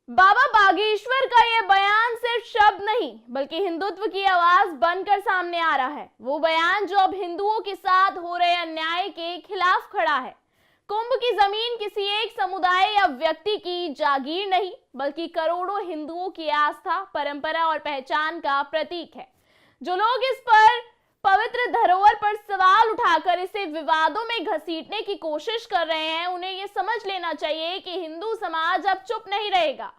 बाबा बागेश्वर का यह बयान सिर्फ शब्द नहीं बल्कि हिंदुत्व की आवाज बनकर सामने आ रहा है। वो बयान जो अब हिंदुओं के साथ हो रहे अन्याय के खिलाफ खड़ा है। कुंभ की जमीन किसी एक समुदाय या व्यक्ति की जागीर नहीं बल्कि करोड़ों हिंदुओं की आस्था, परंपरा और पहचान का प्रतीक है। जो लोग इस पर पवित्र धरोहर पर सवाल उठाकर इसे विवादों में घसीटने की कोशिश कर रहे हैं, उन्हें यह समझ लेना चाहिए कि हिंदू समाज अब चुप नहीं रहेगा।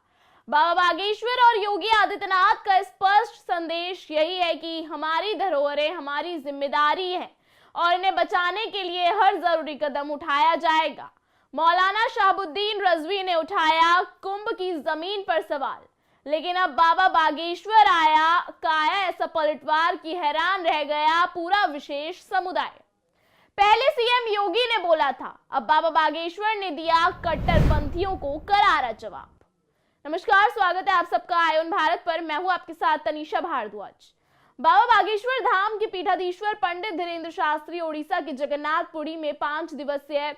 बाबा बागेश्वर और योगी आदित्यनाथ का स्पष्ट संदेश यही है कि हमारी धरोहरें हमारी जिम्मेदारी है और इन्हें बचाने के लिए हर जरूरी कदम उठाया जाएगा। मौलाना शहाबुद्दीन रजवी ने उठाया कुंभ की जमीन पर सवाल, लेकिन अब बाबा बागेश्वर का आया ऐसा पलटवार कि हैरान रह गया पूरा विशेष समुदाय। पहले सीएम योगी ने बोला था, अब बाबा बागेश्वर ने दिया कट्टरपंथियों को करारा जवाब। नमस्कार, स्वागत है आप सबका आयोन भारत पर। मैं हूं आपके साथ तनीषा भारद्वाज। बाबा बागेश्वर धाम के पीठाधीश्वर पंडित धीरेन्द्र शास्त्री ओडिशा के जगन्नाथपुरी में 5 दिवसीय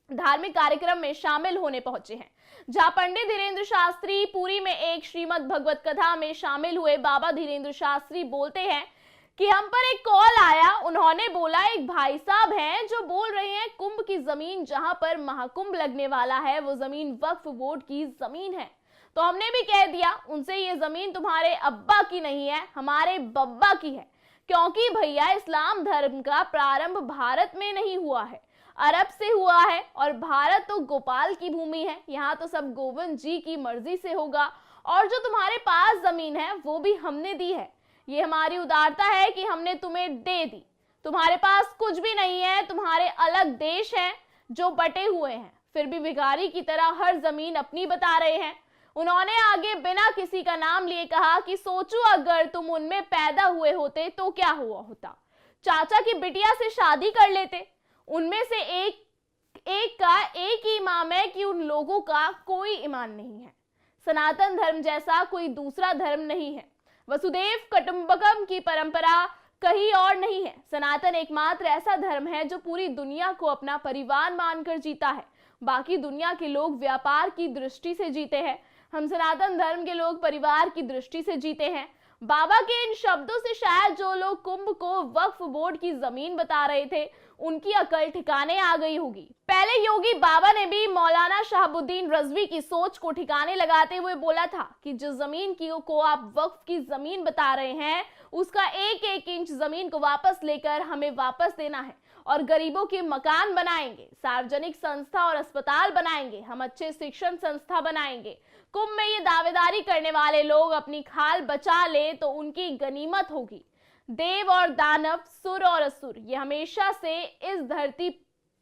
धार्मिक कार्यक्रम में शामिल होने पहुंचे हैं, जहां पंडित धीरेन्द्र शास्त्री पुरी में एक श्रीमद् भगवत कथा में शामिल हुए। बाबा धीरेन्द्र शास्त्री बोलते हैं कि हम पर एक कॉल आया, उन्होंने बोला एक भाई साहब हैं जो बोल रहे हैं कुंभ की जमीन जहां पर महाकुंभ लगने वाला है वो जमीन वक्फ बोर्ड की जमीन है। तो हमने भी कह दिया उनसे, ये जमीन तुम्हारे अब्बा की नहीं है, हमारे बब्बा की है, क्योंकि भैया इस्लाम धर्म का प्रारंभ भारत में नहीं हुआ है, अरब से हुआ है और भारत तो गोपाल की भूमि है। यहाँ तो सब गोविंद जी की मर्जी से होगा और जो तुम्हारे पास जमीन है वो भी हमने दी है। ये हमारी उदारता है कि हमने तुम्हें दे दी। तुम्हारे पास कुछ भी नहीं है, तुम्हारे अलग देश हैं जो बटे हुए हैं, फिर भी भिखारी की तरह हर जमीन अपनी बता रहे हैं। उन्होंने आगे बिना किसी का नाम लिए कहा कि सोचो अगर तुम उनमें पैदा हुए होते तो क्या हुआ होता। चाचा की बिटिया से शादी कर लेते। उनमें से एक का एक ही इमाम है कि उन लोगों का कोई ईमान नहीं है। सनातन धर्म जैसा कोई दूसरा धर्म नहीं है। वसुदेव कुटुंबकम की परंपरा कहीं और नहीं है। सनातन एकमात्र ऐसा धर्म है जो पूरी दुनिया को अपना परिवार मानकर जीता है। बाकी दुनिया के लोग व्यापार की दृष्टि से जीते हैं। हम सनातन धर्म के लोग परिवार की दृष्टि से जीते हैं। बाबा के इन शब्दों से शायद जो लोग कुंभ को वक्फ बोर्ड की जमीन बता रहे थे उनकी अकल ठिकाने आ गई होगी। पहले योगी बाबा ने भी मौलाना शहाबुद्दीन रजवी की सोच को ठिकाने लगाते हुए बोला था कि जिस जमीन को आप वक्फ की जमीन बता रहे हैं उसका एक एक इंच जमीन को वापस लेकर हमें वापस देना है और गरीबों के मकान बनाएंगे, सार्वजनिक संस्था और अस्पताल बनाएंगे, हम अच्छे शिक्षण संस्था बनाएंगे। कुंभ में ये दावेदारी करने वाले लोग अपनी खाल बचा ले तो उनकी गनीमत होगी। देव और दानव, सुर और असुर ये हमेशा से इस धरती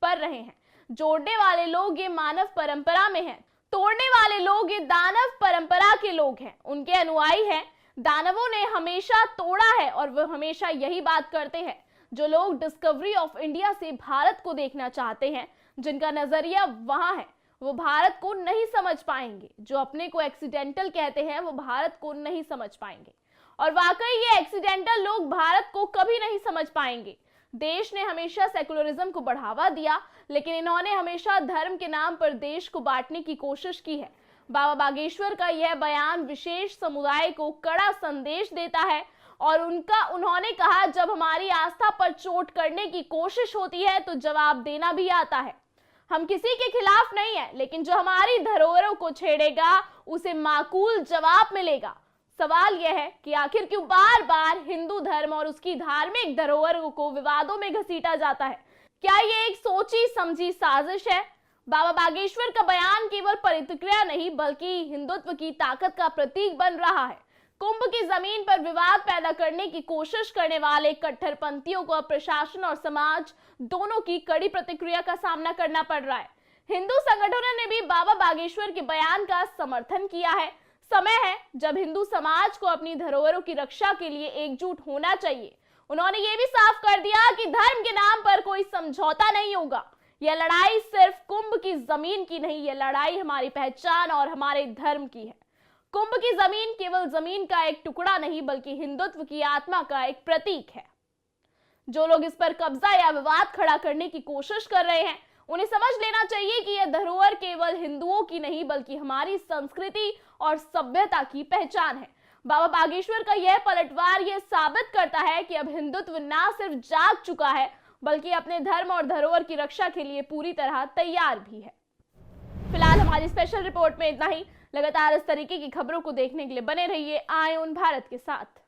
पर रहे हैं। जोड़ने वाले लोग ये मानव परंपरा में हैं, तोड़ने वाले लोग ये दानव परंपरा के लोग हैं, उनके अनुयायी हैं। दानवों ने हमेशा तोड़ा है और वो हमेशा यही बात करते हैं। जो लोग डिस्कवरी ऑफ इंडिया से भारत को देखना चाहते हैं, जिनका नजरिया वहां है, वो भारत को नहीं समझ पाएंगे। जो अपने को एक्सीडेंटल कहते हैं वो भारत को नहीं समझ पाएंगे और वाकई ये एक्सीडेंटल लोग भारत को कभी नहीं समझ पाएंगे। देश ने हमेशा सेकुलरिज्म को बढ़ावा दिया, लेकिन इन्होंने हमेशा धर्म के नाम पर देश को बांटने की कोशिश की है। बाबा बागेश्वर का यह बयान विशेष समुदाय को कड़ा संदेश देता है और उन्होंने कहा जब हमारी आस्था पर चोट करने की कोशिश होती है तो जवाब देना भी आता है। हम किसी के खिलाफ नहीं है, लेकिन जो हमारी धरोहरों को छेड़ेगा उसे माकूल जवाब मिलेगा। सवाल यह है कि आखिर क्यों बार बार हिंदू धर्म और उसकी धार्मिक धरोहरों को विवादों में घसीटा जाता है? क्या ये एक सोची समझी साजिश है? बाबा बागेश्वर का बयान केवल प्रतिक्रिया नहीं बल्कि हिंदुत्व की ताकत का प्रतीक बन रहा है। कुंभ की जमीन पर विवाद पैदा करने की कोशिश करने वाले कट्टरपंथियों को प्रशासन और समाज दोनों की कड़ी प्रतिक्रिया का सामना करना पड़ रहा है। हिंदू संगठनों ने भी बाबा बागेश्वर के बयान का समर्थन किया है। समय है जब हिंदू समाज को अपनी धरोहरों की रक्षा के लिए एकजुट होना चाहिए। उन्होंने ये भी साफ कर दिया कि धर्म के नाम पर कोई समझौता नहीं होगा। यह लड़ाई सिर्फ कुंभ की जमीन की नहीं, यह लड़ाई हमारी पहचान और हमारे धर्म की है। कुंभ की जमीन केवल जमीन का एक टुकड़ा नहीं बल्कि हिंदुत्व की आत्मा का एक प्रतीक है। जो लोग इस पर कब्जा या विवाद खड़ा करने की कोशिश कर रहे हैं उन्हें समझ लेना चाहिए कि यह धरोहर केवल हिंदुओं की नहीं बल्कि हमारी संस्कृति और सभ्यता की पहचान है। बाबा बागेश्वर का यह पलटवार यह साबित करता है कि अब हिंदुत्व ना सिर्फ जाग चुका है बल्कि अपने धर्म और धरोहर की रक्षा के लिए पूरी तरह तैयार भी है। फिलहाल हमारी स्पेशल रिपोर्ट में इतना ही। लगातार इस तरीके की खबरों को देखने के लिए बने रहिए आय ऑन भारत के साथ।